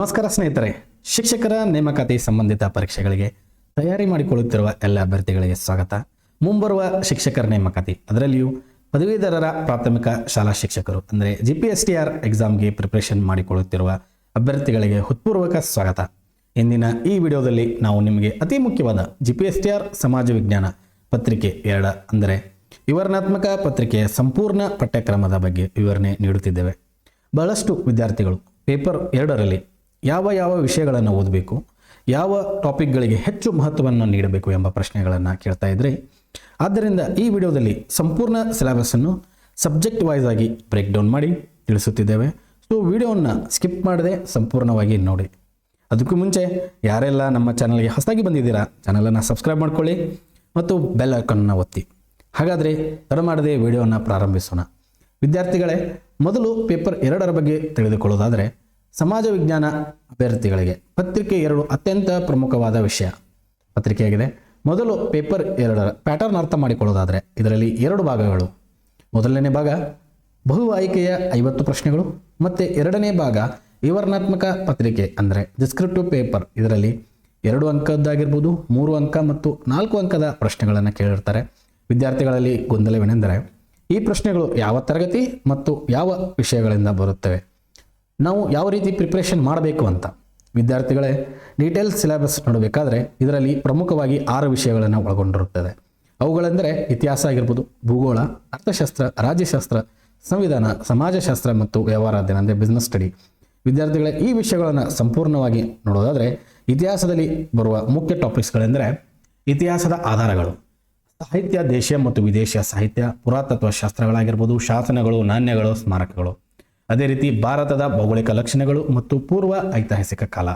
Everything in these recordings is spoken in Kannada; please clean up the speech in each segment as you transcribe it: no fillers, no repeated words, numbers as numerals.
ನಮಸ್ಕಾರ ಸ್ನೇಹಿತರೆ, ಶಿಕ್ಷಕರ ನೇಮಕಾತಿ ಸಂಬಂಧಿತ ಪರೀಕ್ಷೆಗಳಿಗೆ ತಯಾರಿ ಮಾಡಿಕೊಳ್ಳುತ್ತಿರುವ ಎಲ್ಲ ಅಭ್ಯರ್ಥಿಗಳಿಗೆ ಸ್ವಾಗತ. ಮುಂಬರುವ ಶಿಕ್ಷಕರ ನೇಮಕಾತಿ, ಅದರಲ್ಲಿಯೂ ಪದವೀಧರರ ಪ್ರಾಥಮಿಕ ಶಾಲಾ ಶಿಕ್ಷಕರು ಅಂದರೆ GPSTR ಎಕ್ಸಾಮ್ಗೆ ಪ್ರಿಪರೇಷನ್ ಮಾಡಿಕೊಳ್ಳುತ್ತಿರುವ ಅಭ್ಯರ್ಥಿಗಳಿಗೆ ಹೃತ್ಪೂರ್ವಕ ಸ್ವಾಗತ. ಇಂದಿನ ಈ ವಿಡಿಯೋದಲ್ಲಿ ನಾವು ನಿಮಗೆ ಅತಿ ಮುಖ್ಯವಾದ GPSTR ಸಮಾಜ ವಿಜ್ಞಾನ ಪತ್ರಿಕೆ 2 ಅಂದರೆ ವಿವರಣಾತ್ಮಕ ಪತ್ರಿಕೆಯ ಸಂಪೂರ್ಣ ಪಠ್ಯಕ್ರಮದ ಬಗ್ಗೆ ವಿವರಣೆ ನೀಡುತ್ತಿದ್ದೇವೆ. ಬಹಳಷ್ಟು ವಿದ್ಯಾರ್ಥಿಗಳು ಪೇಪರ್ 2ರಲ್ಲಿ ಯಾವ ವಿಷಯಗಳನ್ನು ಓದಬೇಕು, ಯಾವ ಟಾಪಿಕ್ಗಳಿಗೆ ಹೆಚ್ಚು ಮಹತ್ವವನ್ನು ನೀಡಬೇಕು ಎಂಬ ಪ್ರಶ್ನೆಗಳನ್ನು ಕೇಳ್ತಾ ಇದ್ರಿ. ಆದ್ದರಿಂದ ಈ ವಿಡಿಯೋದಲ್ಲಿ ಸಂಪೂರ್ಣ ಸಿಲೆಬಸ್ಸನ್ನು ಸಬ್ಜೆಕ್ಟ್ ವೈಸ್ ಆಗಿ ಬ್ರೇಕ್ ಡೌನ್ ಮಾಡಿ ತಿಳಿಸುತ್ತಿದ್ದೇವೆ. ಸೊ ವಿಡಿಯೋವನ್ನು ಸ್ಕಿಪ್ ಮಾಡದೆ ಸಂಪೂರ್ಣವಾಗಿ ನೋಡಿ. ಅದಕ್ಕೂ ಮುಂಚೆ ಯಾರೆಲ್ಲ ನಮ್ಮ ಚಾನಲ್ಗೆ ಹೊಸದಾಗಿ ಬಂದಿದ್ದೀರಾ, ಚಾನಲನ್ನು ಸಬ್ಸ್ಕ್ರೈಬ್ ಮಾಡ್ಕೊಳ್ಳಿ ಮತ್ತು ಬೆಲ್ ಐಕಾನ್ನ ಒತ್ತಿ. ಹಾಗಾದರೆ ತಡ ಮಾಡದೆ ವಿಡಿಯೋವನ್ನು ಪ್ರಾರಂಭಿಸೋಣ. ವಿದ್ಯಾರ್ಥಿಗಳೇ, ಮೊದಲು ಪೇಪರ್ 2ರ ಬಗ್ಗೆ ತಿಳಿದುಕೊಳ್ಳೋದಾದರೆ, ಸಮಾಜ ವಿಜ್ಞಾನ ಅಭ್ಯರ್ಥಿಗಳಿಗೆ ಪತ್ರಿಕೆ 2 ಅತ್ಯಂತ ಪ್ರಮುಖವಾದ ವಿಷಯ ಪತ್ರಿಕೆಯಾಗಿದೆ. ಮೊದಲು ಪೇಪರ್ 2ರ ಪ್ಯಾಟರ್ನ್ ಅರ್ಥ ಮಾಡಿಕೊಳ್ಳೋದಾದರೆ ಇದರಲ್ಲಿ 2 ಭಾಗಗಳು. ಮೊದಲನೇ ಭಾಗ ಬಹು ಆಯ್ಕೆಯ 50 ಪ್ರಶ್ನೆಗಳು ಮತ್ತು ಎರಡನೇ ಭಾಗ ವಿವರಣಾತ್ಮಕ ಪತ್ರಿಕೆ ಅಂದರೆ ಡಿಸ್ಕ್ರಿಪ್ಟಿವ್ ಪೇಪರ್. ಇದರಲ್ಲಿ 2 ಅಂಕದ್ದಾಗಿರ್ಬೋದು, 3 ಅಂಕ ಮತ್ತು 4 ಅಂಕದ ಪ್ರಶ್ನೆಗಳನ್ನು ಕೇಳಿರ್ತಾರೆ. ವಿದ್ಯಾರ್ಥಿಗಳಲ್ಲಿ ಗೊಂದಲವೇನೆಂದರೆ ಈ ಪ್ರಶ್ನೆಗಳು ಯಾವ ತರಗತಿ ಮತ್ತು ಯಾವ ವಿಷಯಗಳಿಂದ ಬರುತ್ತವೆ, ನಾವು ಯಾವ ರೀತಿ ಪ್ರಿಪ್ರೇಷನ್ ಮಾಡಬೇಕು ಅಂತ. ವಿದ್ಯಾರ್ಥಿಗಳೇ, ಡೀಟೇಲ್ ಸಿಲೆಬಸ್ ನೋಡಬೇಕಾದ್ರೆ ಇದರಲ್ಲಿ ಪ್ರಮುಖವಾಗಿ 6 ವಿಷಯಗಳನ್ನು ಒಳಗೊಂಡಿರುತ್ತದೆ. ಅವುಗಳೆಂದರೆ ಇತಿಹಾಸ ಆಗಿರ್ಬೋದು, ಭೂಗೋಳ, ಅರ್ಥಶಾಸ್ತ್ರ, ರಾಜ್ಯಶಾಸ್ತ್ರ, ಸಂವಿಧಾನ, ಸಮಾಜಶಾಸ್ತ್ರ ಮತ್ತು ವ್ಯವಹಾರ ಅಧ್ಯಯನ ಅಂದರೆ ಬಿಸ್ನೆಸ್ ಸ್ಟಡಿ. ವಿದ್ಯಾರ್ಥಿಗಳೇ, ಈ ವಿಷಯಗಳನ್ನು ಸಂಪೂರ್ಣವಾಗಿ ನೋಡೋದಾದರೆ ಇತಿಹಾಸದಲ್ಲಿ ಬರುವ ಮುಖ್ಯ ಟಾಪಿಕ್ಸ್ಗಳೆಂದರೆ ಇತಿಹಾಸದ ಆಧಾರಗಳು, ಸಾಹಿತ್ಯ, ದೇಶೀಯ ಮತ್ತು ವಿದೇಶಿಯ ಸಾಹಿತ್ಯ, ಪುರಾತತ್ವ ಶಾಸ್ತ್ರಗಳಾಗಿರ್ಬೋದು, ಶಾಸನಗಳು, ನಾಣ್ಯಗಳು, ಸ್ಮಾರಕಗಳು. ಅದೇ ರೀತಿ ಭಾರತದ ಭೌಗೋಳಿಕ ಲಕ್ಷಣಗಳು ಮತ್ತು ಪೂರ್ವ ಐತಿಹಾಸಿಕ ಕಾಲ.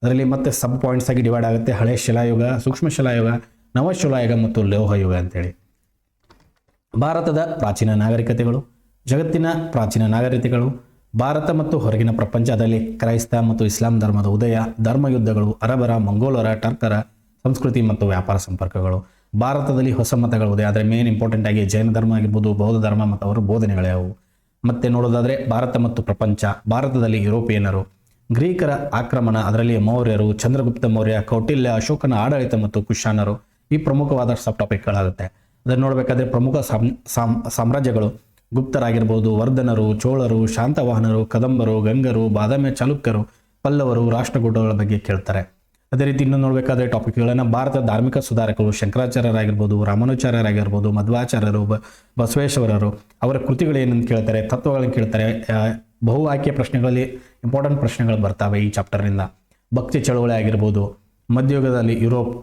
ಅದರಲ್ಲಿ ಮತ್ತೆ ಸಬ್ ಪಾಯಿಂಟ್ಸ್ ಆಗಿ ಡಿವೈಡ್ ಆಗುತ್ತೆ: ಹಳೆ ಶಿಲಾಯುಗ, ಸೂಕ್ಷ್ಮ ಶಿಲಾಯುಗ, ನವಶಿಲಾಯುಗ ಮತ್ತು ಲೋಹಯುಗ ಅಂತೇಳಿ. ಭಾರತದ ಪ್ರಾಚೀನ ನಾಗರಿಕತೆಗಳು, ಜಗತ್ತಿನ ಪ್ರಾಚೀನ ನಾಗರಿಕತೆಗಳು, ಭಾರತ ಮತ್ತು ಹೊರಗಿನ ಪ್ರಪಂಚ, ಅದರಲ್ಲಿ ಕ್ರೈಸ್ತ ಮತ್ತು ಇಸ್ಲಾಂ ಧರ್ಮದ ಉದಯ, ಧರ್ಮಯುದ್ಧಗಳು, ಅರಬರ, ಮಂಗೋಲರ, ಟರ್ಕರ ಸಂಸ್ಕೃತಿ ಮತ್ತು ವ್ಯಾಪಾರ ಸಂಪರ್ಕಗಳು. ಭಾರತದಲ್ಲಿ ಹೊಸ ಮತಗಳ ಉದಯ, ಆದರೆ ಮೇನ್ ಇಂಪಾರ್ಟೆಂಟ್ ಆಗಿ ಜೈನ ಧರ್ಮ ಆಗಿರ್ಬೋದು, ಬೌದ್ಧ ಧರ್ಮ ಮತ್ತು ಅವರ ಬೋಧನೆಗಳ್ಯಾವು. ಮತ್ತೆ ನೋಡೋದಾದರೆ ಭಾರತ ಮತ್ತು ಪ್ರಪಂಚ, ಭಾರತದಲ್ಲಿ ಯುರೋಪಿಯನ್ನರು, ಗ್ರೀಕರ ಆಕ್ರಮಣ, ಅದರಲ್ಲಿ ಮೌರ್ಯರು, ಚಂದ್ರಗುಪ್ತ ಮೌರ್ಯ, ಕೌಟಿಲ್ಯ, ಅಶೋಕನ ಆಡಳಿತ ಮತ್ತು ಕುಶಾನರು ಈ ಪ್ರಮುಖವಾದ ಸಬ್ ಟಾಪಿಕ್ಗಳಾಗುತ್ತೆ. ಅದನ್ನು ನೋಡಬೇಕಾದ್ರೆ ಪ್ರಮುಖ ಸಾಮ್ರಾಜ್ಯಗಳು ಗುಪ್ತರಾಗಿರ್ಬೋದು, ವರ್ಧನರು, ಚೋಳರು, ಶಾಂತವಾಹನರು, ಕದಂಬರು, ಗಂಗರು, ಬಾದಾಮಿ ಚಾಲುಕ್ಯರು, ಪಲ್ಲವರು, ರಾಷ್ಟ್ರಕೂಟಗಳ ಬಗ್ಗೆ ಕೇಳ್ತಾರೆ. ಅದೇ ರೀತಿ ಇನ್ನೂ ನೋಡಬೇಕಾದ್ರೆ ಟಾಪಿಕ್ಗಳನ್ನು ಭಾರತದ ಧಾರ್ಮಿಕ ಸುಧಾರಕರು, ಶಂಕರಾಚಾರ್ಯರಾಗಿರ್ಬೋದು, ರಾಮಾನುಚಾರ್ಯರಾಗಿರ್ಬೋದು, ಮಧ್ವಾಚಾರ್ಯರು, ಬಸವೇಶ್ವರರು, ಅವರ ಕೃತಿಗಳೇನಂತ ಕೇಳ್ತಾರೆ, ತತ್ವಗಳನ್ನು ಕೇಳ್ತಾರೆ. ಬಹು ಆಯ್ಕೆಯ ಪ್ರಶ್ನೆಗಳಲ್ಲಿ ಇಂಪಾರ್ಟೆಂಟ್ ಪ್ರಶ್ನೆಗಳು ಬರ್ತವೆ ಈ ಚಾಪ್ಟರ್ನಿಂದ. ಭಕ್ತಿ ಚಳವಳಿ ಆಗಿರ್ಬೋದು, ಮಧ್ಯಯುಗದಲ್ಲಿ ಯುರೋಪ್,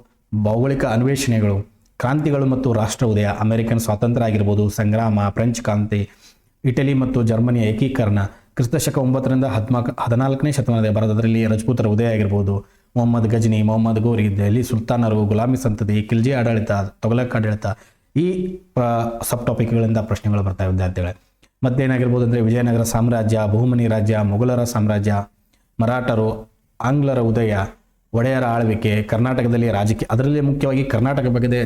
ಭೌಗೋಳಿಕ ಅನ್ವೇಷಣೆಗಳು, ಕ್ರಾಂತಿಗಳು ಮತ್ತು ರಾಷ್ಟ್ರ ಉದಯ, ಅಮೆರಿಕನ್ ಸ್ವಾತಂತ್ರ್ಯ ಆಗಿರ್ಬೋದು, ಸಂಗ್ರಾಮ, ಫ್ರೆಂಚ್ ಕ್ರಾಂತಿ, ಇಟಲಿ ಮತ್ತು ಜರ್ಮನಿಯ ಏಕೀಕರಣ, ಕ್ರಿಸ್ತಶಕ 9ರಿಂದ 14ನೇ ಶತಮಾನದ ಭಾರತದಲ್ಲಿ ರಜಪೂತರ ಉದಯ ಆಗಿರ್ಬೋದು, ಮೊಹಮ್ಮದ್ ಗಜ್ನಿ, ಮೊಹಮ್ಮದ್ ಗೋರಿ, ದೆಹಲಿ ಸುಲ್ತಾನರು, ಗುಲಾಮಿ ಸಂತತಿ, ಖಿಲ್ಜಿ ಆಡಳಿತ, ತೊಗಲಕ್ ಆಡಳಿತ, ಈ ಸಬ್ ಟಾಪಿಕ್ಗಳಿಂದ ಪ್ರಶ್ನೆಗಳು ಬರ್ತಾವೆ ವಿದ್ಯಾರ್ಥಿಗಳೇ. ಮತ್ತೇನಾಗಿರ್ಬೋದು ಅಂದರೆ ವಿಜಯನಗರ ಸಾಮ್ರಾಜ್ಯ, ಬಹುಮನಿ ರಾಜ್ಯ, ಮೊಘಲರ ಸಾಮ್ರಾಜ್ಯ, ಮರಾಠರು, ಆಂಗ್ಲರ ಉದಯ, ಒಡೆಯರ ಆಳ್ವಿಕೆ, ಕರ್ನಾಟಕದಲ್ಲಿ ರಾಜಕೀಯ, ಅದರಲ್ಲಿ ಮುಖ್ಯವಾಗಿ ಕರ್ನಾಟಕ ಬಗ್ಗೆ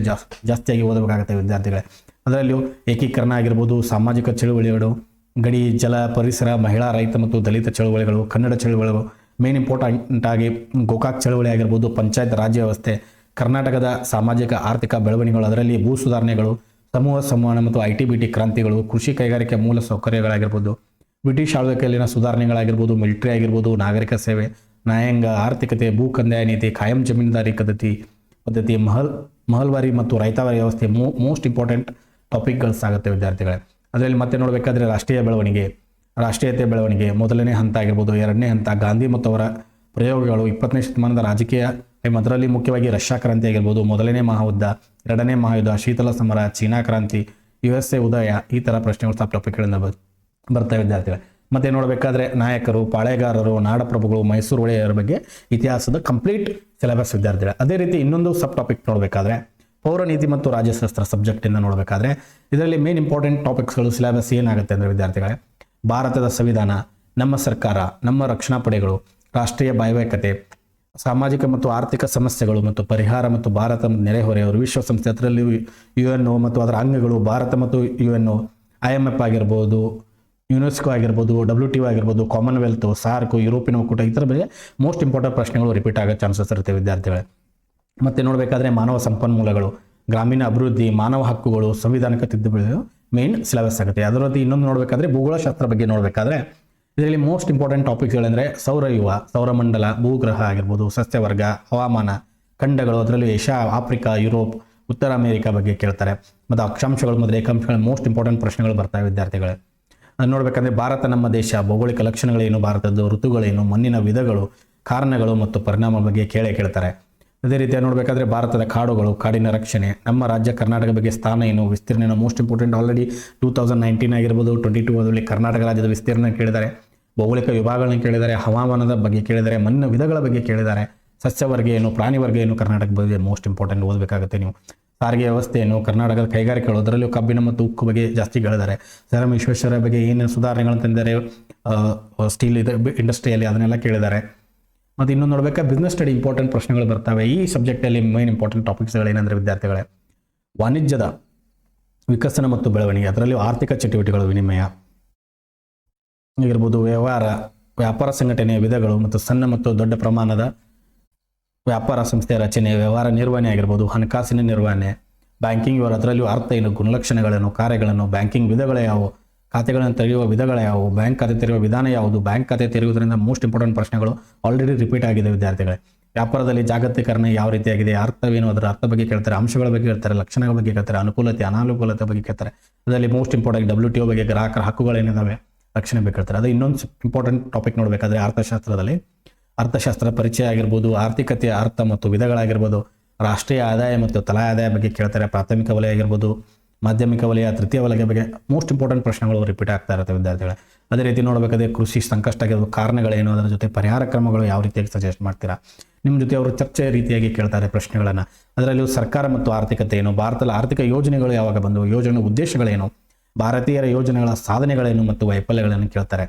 ಜಾಸ್ತಿಯಾಗಿ ಓದಬೇಕಾಗುತ್ತೆ ವಿದ್ಯಾರ್ಥಿಗಳೇ. ಅದರಲ್ಲಿಯೂ ಏಕೀಕರಣ ಆಗಿರ್ಬೋದು, ಸಾಮಾಜಿಕ ಚಳುವಳಿಗಳು, ಗಡಿ, ಜಲ, ಪರಿಸರ, ಮಹಿಳಾ, ರೈತ ಮತ್ತು ದಲಿತ ಚಳುವಳಿಗಳು, ಕನ್ನಡ ಚಳುವಳಿಗಳು, ಮೇನ್ ಇಂಪಾರ್ಟೆಂಟ್ ಆಗಿ ಗೋಕಾಕ್ ಚಳವಳಿ ಆಗಿರ್ಬೋದು, ಪಂಚಾಯತ್ ರಾಜ್ಯ ವ್ಯವಸ್ಥೆ, ಕರ್ನಾಟಕದ ಸಾಮಾಜಿಕ ಆರ್ಥಿಕ ಬೆಳವಣಿಗೆಗಳು, ಅದರಲ್ಲಿ ಭೂ ಸುಧಾರಣೆಗಳು, ಸಮೂಹ ಸಂವಹನ ಮತ್ತು ITBT ಕ್ರಾಂತಿಗಳು, ಕೃಷಿ ಕೈಗಾರಿಕೆ ಮೂಲ ಸೌಕರ್ಯಗಳಾಗಿರ್ಬೋದು, ಬ್ರಿಟಿಷ್ ಆಳ್ವಿಕೆಯಲ್ಲಿನ ಸುಧಾರಣೆಗಳಾಗಿರ್ಬೋದು, ಮಿಲಿಟರಿ ಆಗಿರ್ಬೋದು, ನಾಗರಿಕ ಸೇವೆ, ನ್ಯಾಯಾಂಗ, ಆರ್ಥಿಕತೆ, ಭೂ ಕಂದಾಯ ನೀತಿ, ಖಾಯಂ ಜಮೀನುದಾರಿ ಪದ್ಧತಿ, ಮಹಲ್ವಾರಿ ಮತ್ತು ರೈತಾವಾರಿ ವ್ಯವಸ್ಥೆ ಮೋಸ್ಟ್ ಇಂಪಾರ್ಟೆಂಟ್ ಟಾಪಿಕ್ಗಳು ಸಾಗುತ್ತೆ ವಿದ್ಯಾರ್ಥಿಗಳೇ. ಅದರಲ್ಲಿ ಮತ್ತೆ ನೋಡಬೇಕಾದ್ರೆ ರಾಷ್ಟ್ರೀಯತೆ ಬೆಳವಣಿಗೆ ಮೊದಲನೇ ಹಂತ ಆಗಿರ್ಬೋದು, ಎರಡನೇ ಹಂತ ಗಾಂಧಿ ಮತ್ತು ಅವರ ಪ್ರಯೋಗಗಳು, 20ನೇ ಶತಮಾನದ ರಾಜಕೀಯ, ಅದರಲ್ಲಿ ಮುಖ್ಯವಾಗಿ ರಷ್ಯಾ ಕ್ರಾಂತಿ ಆಗಿರ್ಬೋದು, ಮೊದಲನೇ ಮಹಾಯುದ್ಧ, ಎರಡನೇ ಮಹಾಯುದ್ಧ, ಶೀತಲ ಸಮರ, ಚೀನಾ ಕ್ರಾಂತಿ, USA ಉದಯ, ಈ ಥರ ಪ್ರಶ್ನೆಗಳು ಸಬ್ ಟಾಪಿಕ್ಗಳಿಂದ ಬರ್ತವೆ ವಿದ್ಯಾರ್ಥಿಗಳು. ಮತ್ತೆ ನೋಡಬೇಕಾದ್ರೆ ನಾಯಕರು, ಪಾಳೆಗಾರರು, ನಾಡಪ್ರಭುಗಳು, ಮೈಸೂರು ಒಡೆಯರ ಬಗ್ಗೆ ಇತಿಹಾಸದ ಕಂಪ್ಲೀಟ್ ಸಿಲೆಬಸ್ ವಿದ್ಯಾರ್ಥಿಗಳು. ಅದೇ ರೀತಿ ಇನ್ನೊಂದು ಸಬ್ ಟಾಪಿಕ್ ನೋಡಬೇಕಾದ್ರೆ ಪೌರನೀತಿ ಮತ್ತು ರಾಜ್ಯಶಾಸ್ತ್ರ ಸಬ್ಜೆಕ್ಟಿಂದ ನೋಡಬೇಕಾದ್ರೆ ಇದರಲ್ಲಿ ಮೇನ್ ಇಂಪಾರ್ಟೆಂಟ್ ಟಾಪಿಕ್ಸ್ಗಳು ಸಿಲೆಬಸ್ ಏನಾಗುತ್ತೆ ಅಂದರೆ ವಿದ್ಯಾರ್ಥಿಗಳೇ, ಭಾರತದ ಸಂವಿಧಾನ, ನಮ್ಮ ಸರ್ಕಾರ, ನಮ್ಮ ರಕ್ಷಣಾ ಪಡೆಗಳು, ರಾಷ್ಟ್ರೀಯ ಬಾಹ್ಯಕತೆ, ಸಾಮಾಜಿಕ ಮತ್ತು ಆರ್ಥಿಕ ಸಮಸ್ಯೆಗಳು ಮತ್ತು ಪರಿಹಾರ ಮತ್ತು ಭಾರತ ನೆರೆಹೊರೆಯವರು, ವಿಶ್ವಸಂಸ್ಥೆ, ಅದರಲ್ಲಿ UNO ಮತ್ತು ಅದರ ಅಂಗಗಳು, ಭಾರತ ಮತ್ತು UNO, IMF ಆಗಿರ್ಬೋದು, ಯುನೆಸ್ಕೋ ಆಗಿರ್ಬೋದು, WTO ಆಗಿರ್ಬೋದು, ಕಾಮನ್ವೆಲ್ತ್, ಸಾರ್ಕ್, ಯುರೋಪಿಯನ್ ಒಕ್ಕೂಟ, ಈ ಥರ ಬಗ್ಗೆ ಮೋಸ್ಟ್ ಇಂಪಾರ್ಟೆಂಟ್ ಪ್ರಶ್ನೆಗಳು ರಿಪೀಟ್ ಆಗೋ ಚಾನ್ಸಸ್ ಇರುತ್ತೆ ವಿದ್ಯಾರ್ಥಿಗಳೇ. ಮತ್ತೆ ನೋಡಬೇಕಾದ್ರೆ ಮಾನವ ಸಂಪನ್ಮೂಲಗಳು, ಗ್ರಾಮೀಣ ಅಭಿವೃದ್ಧಿ, ಮಾನವ ಹಕ್ಕುಗಳು, ಸಂವಿಧಾನಕ್ಕೆ ತಿದ್ದುಪಡಿಗಳು ಮೇನ್ ಸಿಲೆಬಸ್ ಆಗುತ್ತೆ. ಅದರಲ್ಲಿ ಇನ್ನೊಂದು ನೋಡಬೇಕಾದ್ರೆ ಭೂಗೋಳಶಾಸ್ತ್ರ ಬಗ್ಗೆ ನೋಡಬೇಕಾದ್ರೆ ಇದರಲ್ಲಿ ಮೋಸ್ಟ್ ಇಂಪಾರ್ಟೆಂಟ್ ಟಾಪಿಕ್ಸ್ಗಳೆಂದರೆ ಸೌರವ್ಯೂಹ, ಸೌರಮಂಡಲ, ಭೂಗ್ರಹ ಆಗಿರ್ಬೋದು, ಸಸ್ಯವರ್ಗ, ಹವಾಮಾನ, ಖಂಡಗಳು, ಅದರಲ್ಲಿ ಏಷ್ಯಾ, ಆಫ್ರಿಕಾ, ಯುರೋಪ್, ಉತ್ತರ ಅಮೆರಿಕಾ ಬಗ್ಗೆ ಕೇಳ್ತಾರೆ. ಮತ್ತು ಅಕ್ಷಾಂಶಗಳು ಮತ್ತು ರೇಖಾಂಶಗಳು ಮೋಸ್ಟ್ ಇಂಪಾರ್ಟೆಂಟ್ ಪ್ರಶ್ನೆಗಳು ಬರ್ತವೆ ವಿದ್ಯಾರ್ಥಿಗಳೇ. ನೋಡಬೇಕಂದ್ರೆ ಭಾರತ ನಮ್ಮ ದೇಶ, ಭೌಗೋಳಿಕ ಲಕ್ಷಣಗಳೇನು, ಭಾರತದ ಋತುಗಳೇನು, ಮಣ್ಣಿನ ವಿಧಗಳು, ಕಾರಣಗಳು ಮತ್ತು ಪರಿಣಾಮ ಬಗ್ಗೆ ಕೇಳ್ತಾರೆ. ಅದೇ ರೀತಿಯಾಗಿ ನೋಡಬೇಕಾದ್ರೆ ಭಾರತದ ಕಾಡುಗಳು, ಕಾಡಿನ ರಕ್ಷಣೆ, ನಮ್ಮ ರಾಜ್ಯ ಕರ್ನಾಟಕ ಬಗ್ಗೆ ಸ್ಥಾನ ಏನು, ವಿಸ್ತೀರ್ಣ ಮೋಸ್ಟ್ ಇಂಪಾರ್ಟೆಂಟ್. ಆಲ್ರೆಡಿ 2019 ಆಗಿರ್ಬೋದು, 22 ಅದರಲ್ಲಿ ಕರ್ನಾಟಕ ರಾಜ್ಯದ ವಿಸ್ತೀರ್ಣ ಕೇಳಿದ್ದಾರೆ, ಭೌಗೋಳಿಕ ವಿಭಾಗಗಳನ್ನ ಕೇಳಿದ್ದಾರೆ, ಹವಾಮಾನದ ಬಗ್ಗೆ ಕೇಳಿದ್ದಾರೆ, ಮಣ್ಣಿನ ವಿಧಗಳ ಬಗ್ಗೆ ಕೇಳಿದ್ದಾರೆ, ಸಸ್ಯವರ್ಗ ಏನು, ಪ್ರಾಣಿ ವರ್ಗ ಏನು, ಕರ್ನಾಟಕ ಬಗ್ಗೆ ಮೋಸ್ಟ್ ಇಂಪಾರ್ಟೆಂಟ್ ಓದಬೇಕಾಗುತ್ತೆ ನೀವು. ಸಾರಿಗೆ ವ್ಯವಸ್ಥೆ ಏನು, ಕರ್ನಾಟಕದ ಕೈಗಾರಿಕೆಗಳು, ಅದರಲ್ಲೂ ಕಬ್ಬಿಣ ಮತ್ತು ಉಕ್ಕು ಬಗ್ಗೆ ಜಾಸ್ತಿ ಕೇಳಿದ್ದಾರೆ. ಸರ್ ಎಂ ವಿಶ್ವೇಶ್ವರಯ್ಯ ಬಗ್ಗೆ ಏನೇನು ಸುಧಾರಣೆಗಳನ್ನು ತಂದಿದ್ದಾರೆ ಸ್ಟೀಲ್ ಇಂಡಸ್ಟ್ರಿಯಲ್ಲಿ, ಅದನ್ನೆಲ್ಲ ಕೇಳಿದ್ದಾರೆ. ಮತ್ತು ಇನ್ನೊಂದು ನೋಡಬೇಕಾ ಬಿಸ್ನೆಸ್ ಸ್ಟಡಿ ಇಂಪಾರ್ಟೆಂಟ್ ಪ್ರಶ್ನೆಗಳು ಬರ್ತವೆ ಈ ಸಬ್ಜೆಕ್ಟಲ್ಲಿ. ಮೇನ್ ಇಂಪಾರ್ಟೆಂಟ್ ಟಾಪಿಕ್ಸ್ಗಳು ಏನಂದರೆ ವಿದ್ಯಾರ್ಥಿಗಳೇ, ವಾಣಿಜ್ಯದ ವಿಕಸನ ಮತ್ತು ಬೆಳವಣಿಗೆ, ಅದರಲ್ಲಿ ಆರ್ಥಿಕ ಚಟುವಟಿಕೆಗಳು, ವಿನಿಮಯ ಆಗಿರ್ಬೋದು, ವ್ಯಾಪಾರ ಸಂಘಟನೆಯ ವಿಧಗಳು ಮತ್ತು ಸಣ್ಣ ಮತ್ತು ದೊಡ್ಡ ಪ್ರಮಾಣದ ವ್ಯಾಪಾರ ಸಂಸ್ಥೆಯ ರಚನೆ, ವ್ಯವಹಾರ ನಿರ್ವಹಣೆ ಆಗಿರ್ಬೋದು, ಹಣಕಾಸಿನ ನಿರ್ವಹಣೆ, ಬ್ಯಾಂಕಿಂಗ್ ವ್ಯವಹಾರ, ಅದರಲ್ಲಿಯೂ ಅರ್ಥ ಏನು, ಗುಣಲಕ್ಷಣಗಳನ್ನು, ಕಾರ್ಯಗಳನ್ನು, ಬ್ಯಾಂಕಿಂಗ್ ವಿಧಗಳು ಯಾವುವು, ಖಾತೆಗಳನ್ನು ತೆರೆಯುವ ವಿಧಗಳು ಯಾವುವು, ಬ್ಯಾಂಕ್ ಖಾತೆ ತೆರೆಯುವ ವಿಧಾನ ಯಾವುದು, ಬ್ಯಾಂಕ್ ಖಾತೆ ತೆರೆಯುವುದರಿಂದ ಮೋಸ್ಟ್ ಇಂಪಾರ್ಟೆಂಟ್ ಪ್ರಶ್ನೆಗಳು ಆಲ್ರೆಡಿ ರಿಪೀಟ್ ಆಗಿದೆ ವಿದ್ಯಾರ್ಥಿಗಳೇ. ವ್ಯಾಪಾರದಲ್ಲಿ ಜಾಗತೀಕರಣ ಯಾವ ರೀತಿಯಾಗಿದೆ, ಅರ್ಥವೇನು, ಅದರ ಅರ್ಥ ಬಗ್ಗೆ ಕೇಳ್ತಾರೆ, ಅಂಶಗಳ ಬಗ್ಗೆ ಹೇಳ್ತಾರೆ, ಲಕ್ಷಣಗಳ ಬಗ್ಗೆ ಕೇಳ್ತಾರೆ, ಅನುಕೂಲತೆ ಅನಾನುಕೂಲತೆ ಬಗ್ಗೆ ಕೇಳ್ತಾರೆ. ಅದರಲ್ಲಿ ಮೋಸ್ಟ್ ಇಂಪಾರ್ಟೆಂಟ್ WTO ಬಗ್ಗೆ, ಗ್ರಾಹಕರ ಹಕ್ಕುಗಳೇನಿದ್ದಾವೆ, ರಕ್ಷಣೆ ಬಗ್ಗೆ ಕೇಳ್ತಾರೆ. ಅದು ಇನ್ನೊಂದು ಇಂಪಾರ್ಟೆಂಟ್ ಟಾಪಿಕ್ ನೋಡಬೇಕಾದ್ರೆ ಅರ್ಥಶಾಸ್ತ್ರ ಪರಿಚಯ ಆಗಿರ್ಬೋದು, ಆರ್ಥಿಕತೆಯ ಅರ್ಥ ಮತ್ತು ವಿಧಗಳಾಗಿರ್ಬೋದು, ರಾಷ್ಟ್ರೀಯ ಆದಾಯ ಮತ್ತು ತಲಾ ಆದಾಯ ಬಗ್ಗೆ ಕೇಳ್ತಾರೆ, ಪ್ರಾಥಮಿಕ ವಲಯ ಆಗಿರ್ಬೋದು, ಮಾಧ್ಯಮಿಕ ವಲಯ, ತೃತೀಯ ವಲಯ ಬಗ್ಗೆ ಮೋಸ್ಟ್ ಇಂಪಾರ್ಟೆಂಟ್ ಪ್ರಶ್ನೆಗಳು ರಿಪೀಟ್ ಆಗ್ತಾ ಇರುತ್ತೆ ವಿದ್ಯಾರ್ಥಿಗಳೇ. ಅದೇ ರೀತಿ ನೋಡಬೇಕಾದ್ರೆ ಕೃಷಿ ಸಂಕಷ್ಟ ಆಗಿರ್ಬೋದು, ಕಾರಣಗಳೇನು, ಅದರ ಜೊತೆ ಪರಿಹಾರ ಕ್ರಮಗಳು ಯಾವ ರೀತಿಯಾಗಿ ಸಜೆಸ್ಟ್ ಮಾಡ್ತೀರಾ, ನಿಮ್ಮ ಜೊತೆ ಅವರು ಚರ್ಚೆ ರೀತಿಯಾಗಿ ಕೇಳ್ತಾರೆ ಪ್ರಶ್ನೆಗಳನ್ನು. ಅದರಲ್ಲೂ ಸರ್ಕಾರ ಮತ್ತು ಆರ್ಥಿಕತೆ ಏನು, ಭಾರತದ ಆರ್ಥಿಕ ಯೋಜನೆಗಳು ಯಾವಾಗ ಬಂದು, ಯೋಜನೆ ಉದ್ದೇಶಗಳೇನು, ಭಾರತೀಯರ ಯೋಜನೆಗಳ ಸಾಧನೆಗಳೇನು ಮತ್ತು ವೈಫಲ್ಯಗಳನ್ನು ಕೇಳ್ತಾರೆ.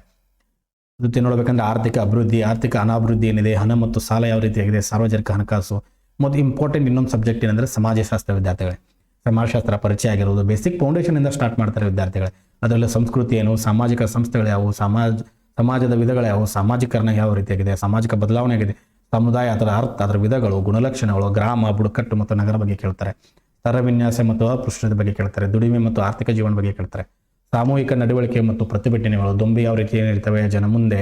ಜೊತೆ ನೋಡಬೇಕಂದ್ರೆ ಆರ್ಥಿಕ ಅಭಿವೃದ್ಧಿ, ಆರ್ಥಿಕ ಅನಾಭಿವೃದ್ಧಿ ಏನಿದೆ, ಹಣ ಮತ್ತು ಸಾಲ ಯಾವ ರೀತಿಯಾಗಿದೆ, ಸಾರ್ವಜನಿಕ ಹಣಕಾಸು, ಮತ್ತು ಇಂಪಾರ್ಟೆಂಟ್ ಇನ್ನೊಂದು ಸಬ್ಜೆಕ್ಟ್ ಏನಂದರೆ ಸಮಾಜಶಾಸ್ತ್ರ ವಿದ್ಯಾರ್ಥಿಗಳೇ. ಸಮಾಜಶಾಸ್ತ್ರ ಪರಿಚಯ ಆಗಿರೋದು ಬೇಸಿಕ್ ಫೌಂಡೇಶನಿಂದ ಸ್ಟಾರ್ಟ್ ಮಾಡ್ತಾರೆ ವಿದ್ಯಾರ್ಥಿಗಳೇ. ಅದರಲ್ಲಿ ಸಂಸ್ಕೃತಿ ಏನು, ಸಾಮಾಜಿಕ ಸಂಸ್ಥೆಗಳು ಯಾವುವು, ಸಮಾಜದ ವಿಧಗಳು ಯಾವುವು, ಸಾಮಾಜೀಕರಣ ಯಾವ ರೀತಿಯಾಗಿದೆ, ಸಾಮಾಜಿಕ ಬದಲಾವಣೆ ಆಗಿದೆ, ಸಮುದಾಯ, ಅದರ ಅರ್ಥ, ಅದರ ವಿಧಗಳು, ಗುಣಲಕ್ಷಣಗಳು, ಗ್ರಾಮ, ಬುಡಕಟ್ಟು ಮತ್ತು ನಗರ ಬಗ್ಗೆ ಕೇಳ್ತಾರೆ, ಸ್ತರವಿನ್ಯಾಸ ಮತ್ತು ಅಸ್ಪೃಶ್ಯತೆ ಬಗ್ಗೆ ಕೇಳ್ತಾರೆ, ದುಡಿಮೆ ಮತ್ತು ಆರ್ಥಿಕ ಜೀವನ ಬಗ್ಗೆ ಕೇಳ್ತಾರೆ, ಸಾಮೂಹಿಕ ನಡವಳಿಕೆ ಮತ್ತು ಪ್ರತಿಭಟನೆಗಳು, ದೊಂಬಿ ಯಾವ ರೀತಿ ಏನಿರ್ತವೆ, ಜನ ಮುಂದೆ,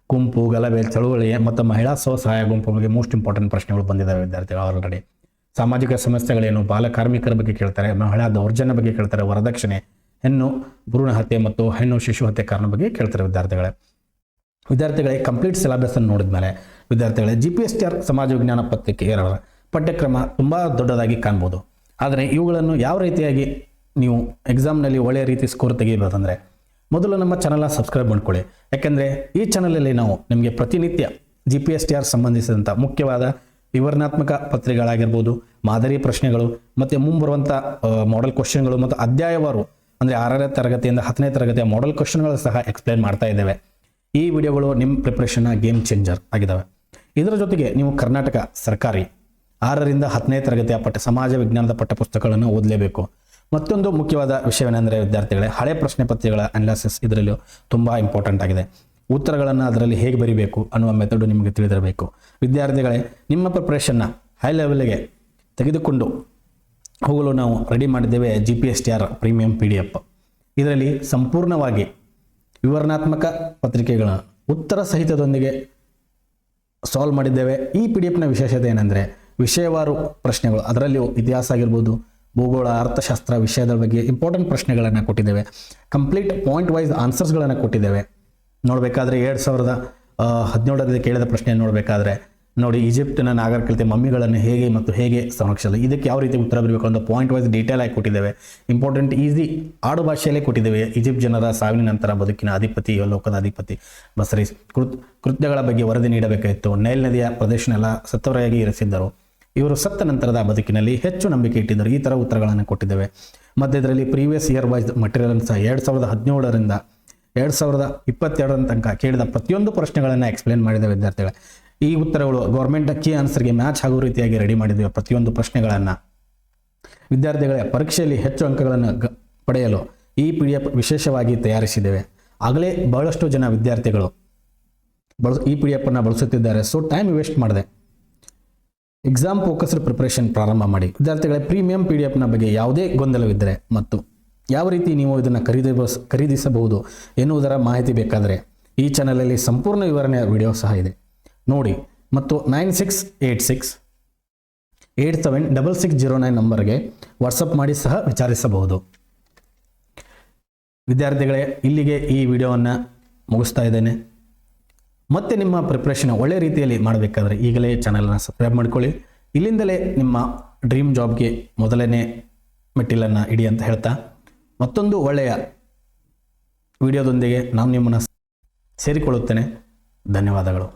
ಗುಂಪು, ಗಲಭೆ, ಚಳುವಳಿ ಮತ್ತು ಮಹಿಳಾ ಸ್ವಸಹಾಯ ಗುಂಪು ಬಗ್ಗೆ ಮೋಸ್ಟ್ ಇಂಪಾರ್ಟೆಂಟ್ ಪ್ರಶ್ನೆಗಳು ಬಂದಿದ್ದಾವೆ ವಿದ್ಯಾರ್ಥಿಗಳು ಆಲ್ರೆಡಿ. ಸಾಮಾಜಿಕ ಸಮಸ್ಯೆಗಳೇನು, ಬಾಲ ಕಾರ್ಮಿಕರ ಬಗ್ಗೆ ಕೇಳ್ತಾರೆ, ಮಹಿಳಾ ದೌರ್ಜನ್ಯ ಬಗ್ಗೆ ಕೇಳ್ತಾರೆ, ವರದಕ್ಷಿಣೆ, ಹೆಣ್ಣು ಭ್ರೂಣ ಹತ್ಯೆ ಮತ್ತು ಹೆಣ್ಣು ಶಿಶು ಹತ್ಯೆ ಕಾರಣ ಬಗ್ಗೆ ಕೇಳ್ತಾರೆ ವಿದ್ಯಾರ್ಥಿಗಳೇ. ಕಂಪ್ಲೀಟ್ ಸಿಲೆಬಸ್ ಅನ್ನು ನೋಡಿದ ಮೇಲೆ ವಿದ್ಯಾರ್ಥಿಗಳೇ, GPSTR ಸಮಾಜ ವಿಜ್ಞಾನ ಪತ್ರಿಕೆಯ ಪಠ್ಯಕ್ರಮ ತುಂಬ ದೊಡ್ಡದಾಗಿ ಕಾಣ್ಬೋದು. ಆದರೆ ಇವುಗಳನ್ನು ಯಾವ ರೀತಿಯಾಗಿ ನೀವು ಎಕ್ಸಾಮ್ನಲ್ಲಿ ಒಳ್ಳೆಯ ರೀತಿ ಸ್ಕೋರ್ ತೆಗಿಬೇಕಂದ್ರೆ ಮೊದಲು ನಮ್ಮ ಚಾನಲ್ನ ಸಬ್ಸ್ಕ್ರೈಬ್ ಮಾಡ್ಕೊಳ್ಳಿ. ಯಾಕೆಂದರೆ ಈ ಚಾನಲಲ್ಲಿ ನಾವು ನಿಮಗೆ ಪ್ರತಿನಿತ್ಯ GPSTR ಸಂಬಂಧಿಸಿದಂಥ ಮುಖ್ಯವಾದ ವಿವರಣಾತ್ಮಕ ಪತ್ರಿಕೆಗಳಾಗಿರ್ಬೋದು, ಮಾದರಿ ಪ್ರಶ್ನೆಗಳು ಮತ್ತು ಮುಂಬರುವಂಥ ಮಾಡೆಲ್ ಕ್ವಶನ್ಗಳು ಮತ್ತು ಅಧ್ಯಾಯವಾರು ಅಂದರೆ 6ನೇ ತರಗತಿಯಿಂದ 10ನೇ ತರಗತಿಯ ಮಾಡೆಲ್ ಕ್ವಶನ್ಗಳು ಸಹ ಎಕ್ಸ್ಪ್ಲೈನ್ ಮಾಡ್ತಾ ಇದ್ದೇವೆ. ಈ ವಿಡಿಯೋಗಳು ನಿಮ್ಮ ಪ್ರಿಪ್ರೇಷನ್ನ ಗೇಮ್ ಚೇಂಜರ್ ಆಗಿದ್ದಾವೆ. ಇದರ ಜೊತೆಗೆ ನೀವು ಕರ್ನಾಟಕ ಸರ್ಕಾರಿ 6ರಿಂದ 10ನೇ ತರಗತಿಯ ಸಮಾಜ ವಿಜ್ಞಾನದ ಪಠ್ಯಪುಸ್ತಕಗಳನ್ನು ಓದಲೇಬೇಕು. ಮತ್ತೊಂದು ಮುಖ್ಯವಾದ ವಿಷಯವೇನೆಂದರೆ ವಿದ್ಯಾರ್ಥಿಗಳೇ, ಹಳೆ ಪ್ರಶ್ನೆ ಪತ್ರಿಕೆಗಳ ಅನಾಲಿಸಿಸ್ ಇದರಲ್ಲಿ ತುಂಬ ಇಂಪಾರ್ಟೆಂಟ್ ಆಗಿದೆ. ಉತ್ತರಗಳನ್ನು ಅದರಲ್ಲಿ ಹೇಗೆ ಬರೀಬೇಕು ಅನ್ನುವ ಮೆಥಡು ನಿಮಗೆ ತಿಳಿದಿರಬೇಕು. ವಿದ್ಯಾರ್ಥಿಗಳೇ, ನಿಮ್ಮ ಪ್ರಿಪ್ರೇಷನ್ನ ಹೈ ಲೆವೆಲ್ಗೆ ತೆಗೆದುಕೊಂಡು ಹೋಗಲು ನಾವು ರೆಡಿ ಮಾಡಿದ್ದೇವೆ GPSTR ಪ್ರೀಮಿಯಂ PDF. ಇದರಲ್ಲಿ ಸಂಪೂರ್ಣವಾಗಿ ವಿವರಣಾತ್ಮಕ ಪತ್ರಿಕೆಗಳ ಉತ್ತರ ಸಹಿತದೊಂದಿಗೆ ಸಾಲ್ವ್ ಮಾಡಿದ್ದೇವೆ. ಈ PDF ನ ವಿಶೇಷತೆ ಏನೆಂದರೆ ವಿಷಯವಾರು ಪ್ರಶ್ನೆಗಳು, ಅದರಲ್ಲಿಯೂ ಇತಿಹಾಸ ಆಗಿರ್ಬೋದು, ಭೂಗೋಳ, ಅರ್ಥಶಾಸ್ತ್ರ ವಿಷಯದ ಬಗ್ಗೆ ಇಂಪಾರ್ಟೆಂಟ್ ಪ್ರಶ್ನೆಗಳನ್ನು ಕೊಟ್ಟಿದ್ದೇವೆ. ಕಂಪ್ಲೀಟ್ ಪಾಯಿಂಟ್ ವೈಸ್ ಆನ್ಸರ್ಸ್ಗಳನ್ನು ಕೊಟ್ಟಿದ್ದೇವೆ. ನೋಡಬೇಕಾದ್ರೆ 2017ರಲ್ಲಿ ಕೇಳಿದ ಪ್ರಶ್ನೆ ನೋಡಬೇಕಾದ್ರೆ ನೋಡಿ, ಈಜಿಪ್ಟಿನ ನಾಗರಿಕತೆ ಮಮ್ಮಿಗಳನ್ನು ಹೇಗೆ ಸಂರಕ್ಷಿಸಲು, ಇದಕ್ಕೆ ಯಾವ ರೀತಿ ಉತ್ತರ ಬರಬೇಕು ಅಂತ ಪಾಯಿಂಟ್ ವೈಸ್ ಡೀಟೇಲ್ ಆಗಿ ಕೊಟ್ಟಿದ್ದೇವೆ. ಇಂಪಾರ್ಟೆಂಟ್ ಈಸಿ ಆಡು ಭಾಷೆಯಲ್ಲೇ ಕೊಟ್ಟಿದ್ದೇವೆ. ಈಜಿಪ್ಟ್ ಜನರ ಸಾವಿನ ನಂತರ ಬದುಕಿನ ಅಧಿಪತಿ, ಲೋಕದ ಅಧಿಪತಿ ಬಸರೀಸ್ ಕೃತ್ಯಗಳ ಬಗ್ಗೆ ವರದಿ ನೀಡಬೇಕಾಯಿತು. ನೈಲ್ ನದಿಯ ಪ್ರದೇಶನೆಲ್ಲ ಸತ್ತವರಾಗಿ ಇರಿಸಿದ್ದರು. ಇವರು ಸತ್ತ ನಂತರದ ಬದುಕಿನಲ್ಲಿ ಹೆಚ್ಚು ನಂಬಿಕೆ ಇಟ್ಟಿದ್ದರು. ಈ ಥರ ಉತ್ತರಗಳನ್ನು ಕೊಟ್ಟಿದ್ದೇವೆ. ಮತ್ತು ಇದರಲ್ಲಿ ಪ್ರೀವಿಯಸ್ ಇಯರ್ ವೈಸ್ ಮಟೀರಿಯಲ್ ಸಹ 2017ರಿಂದ 2022 ತನಕ ಕೇಳಿದ ಪ್ರತಿಯೊಂದು ಪ್ರಶ್ನೆಗಳನ್ನು ಎಕ್ಸ್ಪ್ಲೇನ್ ಮಾಡಿದ ವಿದ್ಯಾರ್ಥಿಗಳೇ. ಈ ಉತ್ತರಗಳು ಗೌರ್ಮೆಂಟ್ ಕೀ ಆನ್ಸರ್ಗೆ ಮ್ಯಾಚ್ ಆಗೋ ರೀತಿಯಾಗಿ ರೆಡಿ ಮಾಡಿದ್ದೇವೆ. ಪ್ರತಿಯೊಂದು ಪ್ರಶ್ನೆಗಳನ್ನು ವಿದ್ಯಾರ್ಥಿಗಳೇ ಪರೀಕ್ಷೆಯಲ್ಲಿ ಹೆಚ್ಚು ಅಂಕಗಳನ್ನು ಪಡೆಯಲು ಈ PDF ವಿಶೇಷವಾಗಿ ತಯಾರಿಸಿದ್ದೇವೆ. ಆಗಲೇ ಬಹಳಷ್ಟು ಜನ ವಿದ್ಯಾರ್ಥಿಗಳು ಈ PDF ಅನ್ನು ಬಳಸುತ್ತಿದ್ದಾರೆ. ಸೊ ಟೈಮ್ ವೇಸ್ಟ್ ಮಾಡಿದೆ. ಎಕ್ಸಾಮ್ ಫೋಕಸ್ಡ್ ಪ್ರಿಪರೇಷನ್ ಪ್ರಾರಂಭ ಮಾಡಿ. ವಿದ್ಯಾರ್ಥಿಗಳೇ, ಪ್ರೀಮಿಯಂ PDF ನ ಬಗ್ಗೆ ಯಾವುದೇ ಗೊಂದಲವಿದ್ದರೆ ಮತ್ತು ಯಾವ ರೀತಿ ನೀವು ಇದನ್ನು ಖರೀದಿಸಬಹುದು ಎನ್ನುವುದರ ಮಾಹಿತಿ ಬೇಕಾದರೆ ಈ ಚಾನಲಲ್ಲಿ ಸಂಪೂರ್ಣ ವಿವರಣೆಯ ವಿಡಿಯೋ ಸಹ ಇದೆ, ನೋಡಿ. ಮತ್ತು 9686876609 ನಂಬರ್ಗೆ ವಾಟ್ಸಪ್ ಮಾಡಿ ಸಹ ವಿಚಾರಿಸಬಹುದು. ವಿದ್ಯಾರ್ಥಿಗಳೇ, ಇಲ್ಲಿಗೆ ಈ ವಿಡಿಯೋವನ್ನು ಮುಗಿಸ್ತಾ ಇದ್ದೇನೆ. ಮತ್ತೆ ನಿಮ್ಮ ಪ್ರಿಪ್ರೇಷನ್ ಒಳ್ಳೆ ರೀತಿಯಲ್ಲಿ ಮಾಡಬೇಕಾದ್ರೆ ಈಗಲೇ ಚಾನಲ್ನ ಸಬ್ಸ್ಕ್ರೈಬ್ ಮಾಡಿಕೊಳ್ಳಿ. ಇಲ್ಲಿಂದಲೇ ನಿಮ್ಮ ಡ್ರೀಮ್ ಜಾಬ್ಗೆ ಮೊದಲನೇ ಮೆಟ್ಟಿಲನ್ನು ಇಡಿ ಅಂತ ಹೇಳ್ತಾ ಮತ್ತೊಂದು ಒಳ್ಳೆಯ ವಿಡಿಯೋದೊಂದಿಗೆ ನಾನು ನಿಮ್ಮನ್ನು ಸೇರಿಕೊಳ್ಳುತ್ತೇನೆ. ಧನ್ಯವಾದಗಳು.